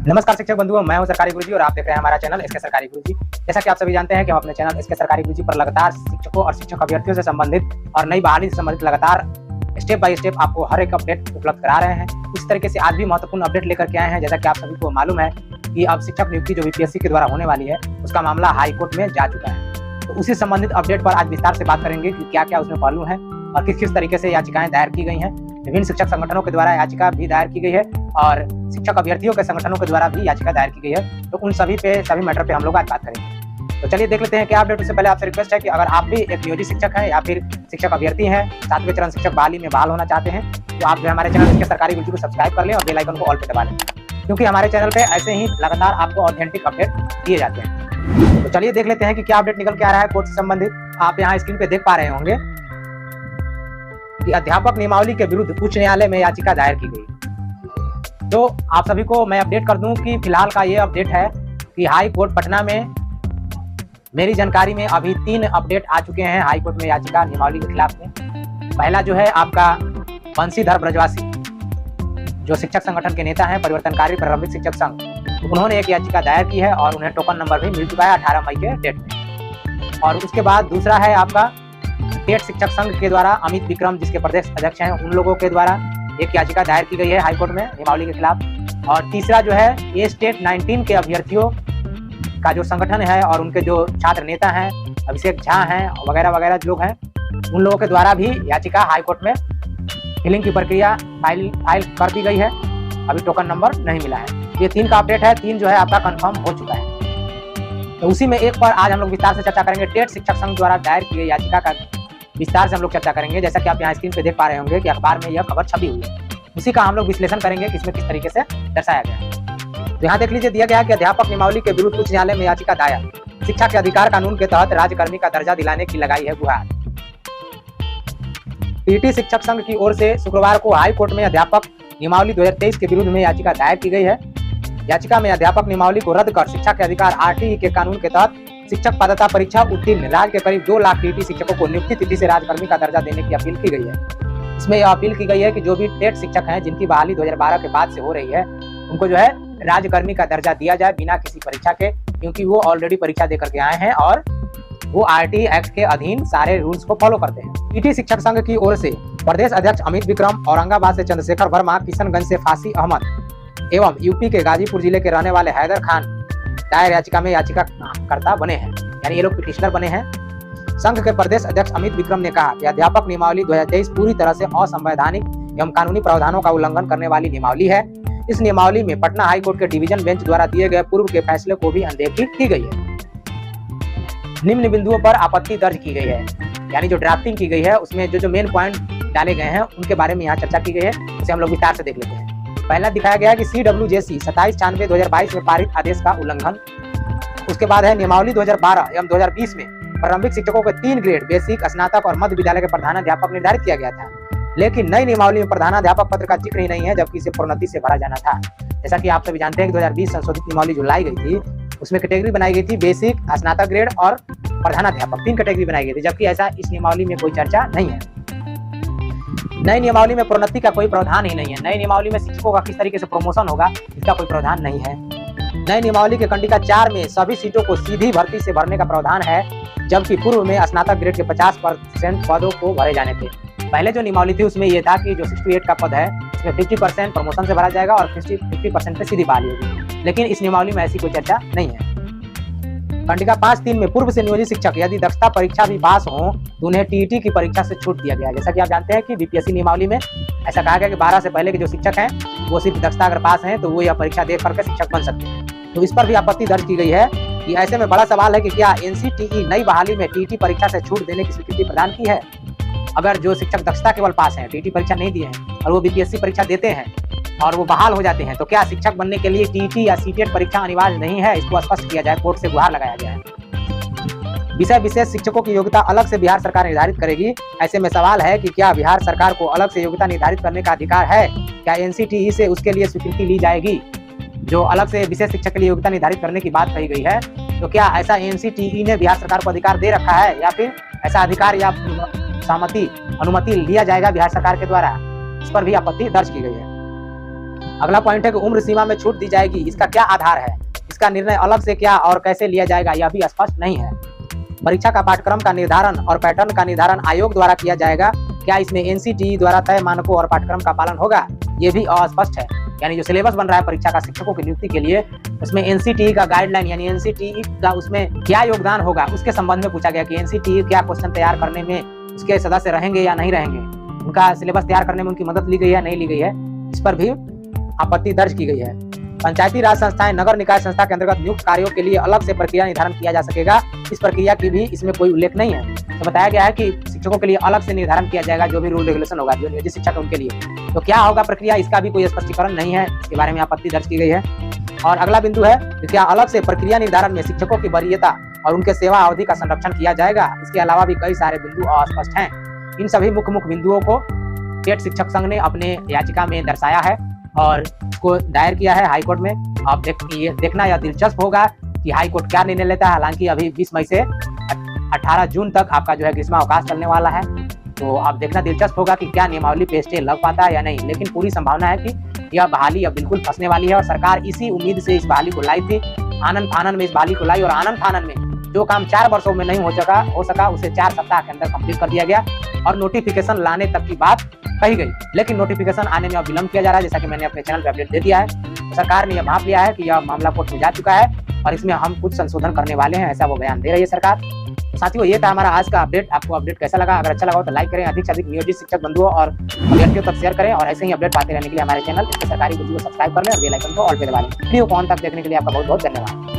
नमस्कार शिक्षक बंधुओं, मैं हूं सरकारी गुरुजी और आप देख रहे हैं हमारा चैनल एसके सरकारी गुरुजी। जैसा कि आप सभी जानते हैं कि हम अपने चैनल एसके सरकारी गुरुजी पर लगातार शिक्षकों और शिक्षक अभ्यर्थियों से संबंधित और नई बहाली से संबंधित लगातार स्टेप बाय स्टेप आपको हर एक अपडेट उपलब्ध करा रहे हैं। इस तरीके से आज भी महत्वपूर्ण अपडेट लेकर के आए हैं। जैसा कि आप सभी को मालूम है कि अब शिक्षक नियुक्ति जो बीपीएससी के द्वारा होने वाली है उसका मामला हाई कोर्ट में जा चुका है। तो उसी संबंधित अपडेट पर आज विस्तार से बात करेंगे कि क्या क्या उसमें पहलू है और किस किस तरीके से याचिकाएं दायर की गई हैं। विभिन्न शिक्षक संगठनों के द्वारा याचिका भी दायर की गई है और शिक्षक अभ्यर्थियों के संगठनों के द्वारा भी याचिका दायर की गई है। तो उन सभी मैटर पे हम लोग आज बात करेंगे। तो चलिए देख लेते हैं क्या अपडेट। उससे पहले आपसे रिक्वेस्ट है कि अगर आप भी एक नियोजित शिक्षक हैं या फिर शिक्षक अभ्यर्थी हैं, 7वें चरण शिक्षक बहाली में बहाल होना चाहते हैं, तो आप जो हमारे चैनल इसके सरकारी गुरुजी को सब्सक्राइब कर लें और बेल आइकन को ऑल पे दबा लें, क्योंकि हमारे चैनल पे ऐसे ही लगातार आपको ऑथेंटिक अपडेट दिए जाते हैं। तो चलिए देख लेते हैं कि क्या अपडेट निकल के आ रहा है कोर्ट से संबंधित। आप यहाँ स्क्रीन पे देख पा रहे होंगे कि अध्यापक नियमावली के विरुद्ध उच्च न्यायालय में याचिका दायर की गई। तो आप सभी को मैं अपडेट कर दूं कि फिलहाल का ये अपडेट है कि हाई कोर्ट पटना में मेरी जानकारी में अभी 3 अपडेट आ चुके हैं हाई कोर्ट में याचिका नियमावली के खिलाफ में। पहला जो है आपका बंशीधर ब्रजवासी, जो शिक्षक संगठन के नेता हैं, परिवर्तनकारी प्रारंभिक शिक्षक संघ, उन्होंने एक याचिका दायर की है और उन्हें टोकन नंबर भी मिल चुका है 18 मई के डेट में। और उसके बाद दूसरा है आपका टेट शिक्षक संघ के द्वारा अमित विक्रम, जिसके प्रदेश अध्यक्ष हैं, उन लोगों के द्वारा एक याचिका दायर की गई है हाईकोर्ट में नियमावली के खिलाफ। और तीसरा जो है ये स्टेट 19 के अभ्यर्थियों का जो संगठन है और उनके जो छात्र नेता हैं, अभिषेक झा हैं वगैरह वगैरह लोग हैं, उन लोगों के द्वारा भी याचिका हाईकोर्ट में फिलिंग की प्रक्रिया फाइल कर दी गई है। अभी टोकन नंबर नहीं मिला है। ये 3 का अपडेट है। 3 जो है आपका कंफर्म हो चुका है। तो उसी में एक पर आज हम लोग विस्तार से चर्चा करेंगे। टेट शिक्षक संघ द्वारा दायर की गई याचिका का विस्तार से हम लोग चर्चा करेंगे। जैसा कि आप यहाँ स्क्रीन पे देख पा रहे होंगे कि अखबार में यह खबर छपी हुई है, उसी का हम लोग विश्लेषण करेंगे कि इसमें किस तरीके से दर्शाया गया है। तो यहाँ देख लीजिए, दिया गया कि अध्यापक नियमावली के विरुद्ध उच्च न्यायालय में याचिका दायर, शिक्षा के अधिकार कानून के तहत राज्यकर्मी का दर्जा दिलाने की लगाई है गुहार। टीटी शिक्षक संघ की ओर से शुक्रवार को हाई कोर्ट में अध्यापक नियमावली 2023 के विरुद्ध में याचिका दायर की गई है। याचिका में अध्यापक नियमावली को रद्द कर शिक्षा के अधिकार आरटीई के कानून के तहत शिक्षक पात्रता परीक्षा उत्तीर्ण राज्य के करीब 2 लाख टीटी शिक्षकों को नियुक्ति तिथि से राज्यकर्मी का दर्जा देने की अपील की गई है। इसमें यह अपील की गई है कि जो भी टेट शिक्षक हैं जिनकी बहाली 2012 के बाद से हो रही है, उनको जो है राज्यकर्मी का दर्जा दिया जाए बिना किसी परीक्षा के, क्योंकि वो ऑलरेडी परीक्षा दे करके आए हैं और वो आरटीई एक्ट के अधीन सारे रूल्स को फॉलो करते हैं। टीटी शिक्षक संघ की ओर से प्रदेश अध्यक्ष अमित विक्रम, औरंगाबाद से चंद्रशेखर वर्मा, किशनगंज से फांसी अहमद एवं यूपी के गाजीपुर जिले के रहने वाले हैदर खान दायर याचिका में याचिकाकर्ता बने हैं, यानी ये लोग पिटिशनर बने हैं। संघ के प्रदेश अध्यक्ष अमित विक्रम ने कहा कि अध्यापक नियमावली 2023 पूरी तरह से असंवैधानिक एवं कानूनी प्रावधानों का उल्लंघन करने वाली नियमावली है। इस नियमावली में पटना हाई कोर्ट के डिवीजन बेंच द्वारा दिए गए पूर्व के फैसले को भी अनदेखी की गई है। निम्न बिंदुओं पर आपत्ति दर्ज की गई है, यानी जो ड्राफ्टिंग की गई है उसमें जो मेन पॉइंट डाले गए हैं उनके बारे में यहाँ चर्चा की गई है। उसे हम लोग विस्तार से देख लेते हैं। पहला दिखाया गया कि CWJC 2796/2022 में पारित आदेश का उल्लंघन। उसके बाद है नियमावली 2012 एवं 2020 में प्रारंभिक शिक्षकों के 3 ग्रेड बेसिक, स्नातक और मध्य विद्यालय के प्रधानाध्यापक निर्धारित किया गया था, लेकिन नई नियमावली में प्रधानाध्यापक पत्र का जिक्र ही नहीं है, जबकि इसे प्रोन्नति से भरा जाना था। जैसा कि आप सभी जानते हैं कि 2020 संशोधित नियमावली जो लाई गई थी उसमें कैटेगरी बनाई गई थी बेसिक, स्नातक ग्रेड और प्रधानाध्यापक, 3 कैटेगरी बनाई गई थी, जबकि ऐसा इस नियमावली में कोई चर्चा नहीं है। नई नियमावली में प्रोन्नति का कोई प्रावधान ही नहीं है। नई नियमावली में शिक्षकों का किस तरीके से प्रमोशन होगा इसका कोई प्रावधान नहीं है। नई नियमावली के कंडिका 4 में सभी सीटों को सीधी भर्ती से भरने का प्रावधान है, जबकि पूर्व में स्नातक ग्रेड के 50% पदों को भरे जाने थे। पहले जो नियमावली थी उसमें यह था कि जो 68 का पद है उसमें 50% प्रमोशन से भरा जाएगा और 50% पे सीधी बहाली होगी, लेकिन इस नियमावली में ऐसी कोई चर्चा नहीं है। कंडिका 5.3 में पूर्व से नियोजित शिक्षक यदि दक्षता परीक्षा भी पास हो तो उन्हें टीईटी की परीक्षा से छूट दिया गया। जैसा कि आप जानते हैं कि बीपीएससी नियमावली में ऐसा कहा गया कि 12 से पहले के जो शिक्षक हैं वो सिर्फ दक्षता अगर पास हैं तो वो यह परीक्षा दे करके शिक्षक बन सकते हैं। तो इस पर भी आपत्ति दर्ज की गई है कि ऐसे में बड़ा सवाल है कि क्या NCTE नई बहाली में टीईटी परीक्षा से छूट देने की स्वीकृति प्रदान की है। अगर जो शिक्षक दक्षता केवल पास हैं, टीईटी परीक्षा नहीं दिए हैं और वो बीपीएससी परीक्षा देते हैं और वो बहाल हो जाते हैं, तो क्या शिक्षक बनने के लिए टीईटी या सीटेट परीक्षा अनिवार्य नहीं है? इसको स्पष्ट किया जाए, कोर्ट से गुहार लगाया गया है। विषय विशेष शिक्षकों की योग्यता अलग से बिहार सरकार निर्धारित करेगी। ऐसे में सवाल है कि क्या बिहार सरकार को अलग से योग्यता निर्धारित करने का अधिकार है? क्या NCTE से उसके लिए स्वीकृति ली जाएगी? जो अलग से विशेष शिक्षक के लिए योग्यता निर्धारित करने की बात कही गई है, तो क्या ऐसा NCTE ने बिहार सरकार को अधिकार दे रखा है या फिर ऐसा अधिकार या अनुमति लिया जाएगा बिहार सरकार के द्वारा? इस पर भी आपत्ति दर्ज की गई है। अगला पॉइंट है कि उम्र सीमा में छूट दी जाएगी, इसका क्या आधार है, इसका निर्णय अलग से क्या और कैसे लिया जाएगा यह भी स्पष्ट नहीं है। परीक्षा का पाठ्यक्रम का निर्धारण और पैटर्न का निर्धारण आयोग द्वारा किया जाएगा, क्या इसमें एनसीटीई द्वारा तय मानकों और पाठ्यक्रम का पालन होगा, ये भी अस्पष्ट है। यानी जो सिलेबस बन रहा है परीक्षा का शिक्षकों की नियुक्ति के लिए, उसमें एनसीटीई का गाइडलाइन यानी एनसीटीई का उसमें क्या योगदान होगा उसके संबंध में पूछा गया कि एनसीटीई क्या क्वेश्चन तैयार करने में उसके सदस्य रहेंगे या नहीं रहेंगे, उनका सिलेबस तैयार करने में उनकी मदद ली गई है नहीं ली गई है, इस पर भी आपत्ति दर्ज की गई है। पंचायती राज संस्थाएं नगर निकाय संस्था के अंतर्गत नियुक्त कार्यों के लिए अलग से प्रक्रिया निर्धारण किया जा सकेगा, इस प्रक्रिया की भी इसमें कोई उल्लेख नहीं है। तो बताया गया है कि शिक्षकों के लिए अलग से निर्धारण किया जाएगा जो भी रूल रेगुलेशन होगा जो नियोजित शिक्षक है उनके लिए। तो क्या होगा प्रक्रिया, इसका भी कोई स्पष्टीकरण नहीं है, इसके बारे में आपत्ति दर्ज की गई है। और अगला बिंदु है कि क्या अलग से प्रक्रिया निर्धारण में शिक्षकों की वरीयता और उनके सेवा अवधि का संरक्षण किया जाएगा, इसके अलावा भी कई सारे बिंदु अस्पष्ट हैं। इन सभी मुख्य बिंदुओं को टेट शिक्षक संघ ने अपने याचिका में दर्शाया है और इसको दायर किया है हाईकोर्ट में। आप देखना यह दिलचस्प होगा कि हाईकोर्ट क्या निर्णय लेता है। हालांकि अभी 20 मई से 18 जून तक आपका जो है ग्रीष्मावकाश चलने वाला है, तो आप देखना दिलचस्प होगा कि क्या नियमावली पे स्टे लग पाता है या नहीं। लेकिन पूरी संभावना है कि यह बहाली अब बिल्कुल फंसने वाली है और सरकार इसी उम्मीद से इस बहाली को लाई थी, आनंद फानन में इस बहाली को लाई और आनंद फानन में जो काम 4 वर्षों में नहीं हो सका उसे 4 सप्ताह के अंदर कंप्लीट कर दिया गया और नोटिफिकेशन लाने तक की बात कही गई। लेकिन नोटिफिकेशन आने में अब विलंब किया जा रहा है, जैसा कि मैंने अपने चैनल पर अपडेट दे दिया है। तो सरकार ने यह भाप लिया है कि यह मामला कोर्ट में जा चुका है और इसमें हम कुछ संशोधन करने वाले हैं, ऐसा वो बयान दे रही है सरकार। साथियों, ये था हमारा आज का अपडेट। आपको अपडेट कैसा लगा? अगर अच्छा लगा हो तो लाइक करें, अधिक से अधिक नियोजित शिक्षक बंधुओं और अभ्यर्थियों तक शेयर करें और ऐसे ही अपडेट पाते रहने के लिए हमारे चैनल इसके सरकारी वीडियो को सब्सक्राइब कर लें और बेल आइकन को ऑल पे दबा लें। वीडियो को अंत तक देखने के लिए आपका बहुत बहुत धन्यवाद।